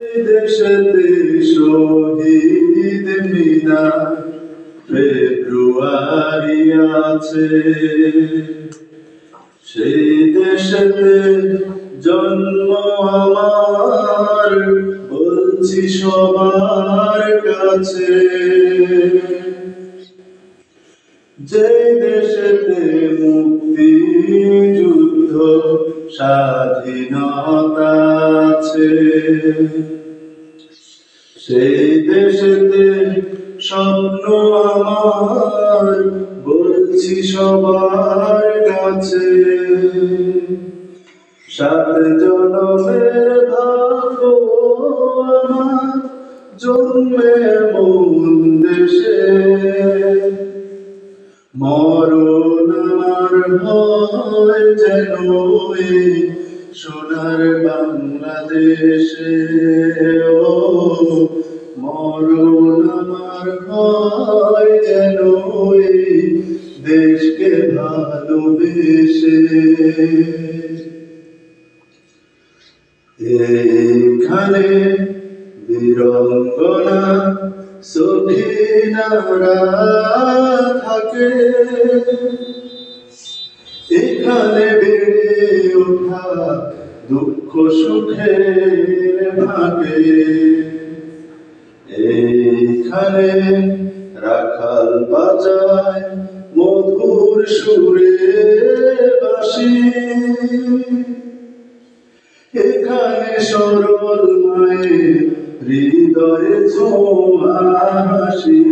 দেশেতে শহীদ মিনার ফেব্রুয়ারি আছে, সেই দেশেতে জন্ম আমার, বলছি সবার কাছে। যে দেশেতে মুক্তি যুদ্ধ স্বাধীনতা আছে, সেই দেশেতে স্বপ্ন আমার, বলছি সবার কাছে। সাত জনমের ভাগ্য আমার, জন্মে এমন দেশে, মরণ আমার হয় যেন এই সোনার বাংলাদেশে। ও মরণ আমার হয় যেন এই দেশকে ভালোবেসে। এখানে বীরাঙ্গনা সখিনারা থাকে, এখানে বেড়ে ওঠা দুঃখ সুখের ভাগে। এইখানে রাখাল বাজায় মধুর সুরে বাঁশি, এখানে সরল মায়ের হৃদয়ে ছোঁয়া হাসি।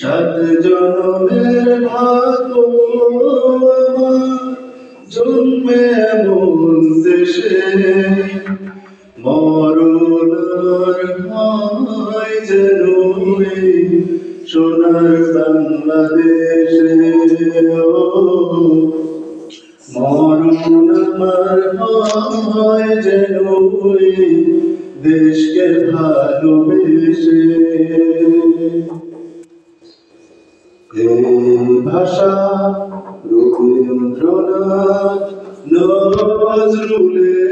সাত জনমের ভাগ্য আমার, জন্মে এমন দেশে, মরণ হয় যেন এই সোনার বাংলাদেশে। মরণ আমার হয় যেন এই দেশকে ভালোবেসে। এই ভাষা রবীন্দ্রনাথ নজরুলের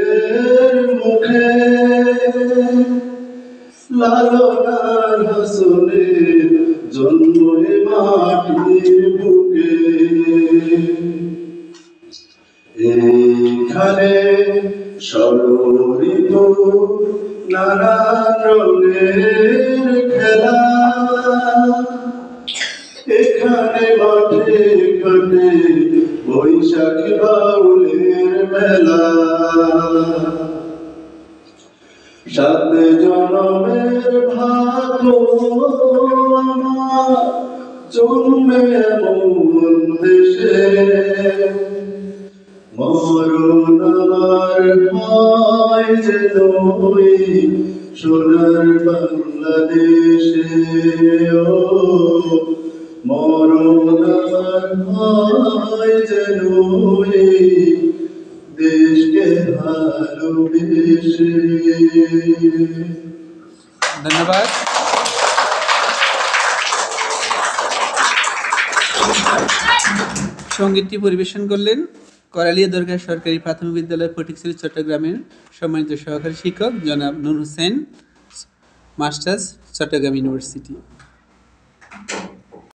মুখে, লালনার হাসনের জন্ম এ মাটির বুকে। এইখানে ষড়ঋতু নানান রঙের খেলা, এখানে মাঠে ঘাটে বৈশাখী বাউলের মেলা। সাত জনমের ভাগ্য আমার, জন্মে এমন দেশে, মরণ আমার হয় যেন এই সোনার বাংলাদেশে। ও মরণ আমার হয় যেন এই দেশকে ভালোবেসে। ধন্যবাদ। সঙ্গীতটি পরিবেশন করলেন করালিয়া দরগা সরকারি প্রাথমিক বিদ্যালয় ফটিকছড়ি চট্টগ্রামের সম্মানিত সহকারী শিক্ষক জনাব নূর হোসেন, মাস্টার্স, চট্টগ্রাম ইউনিভার্সিটি।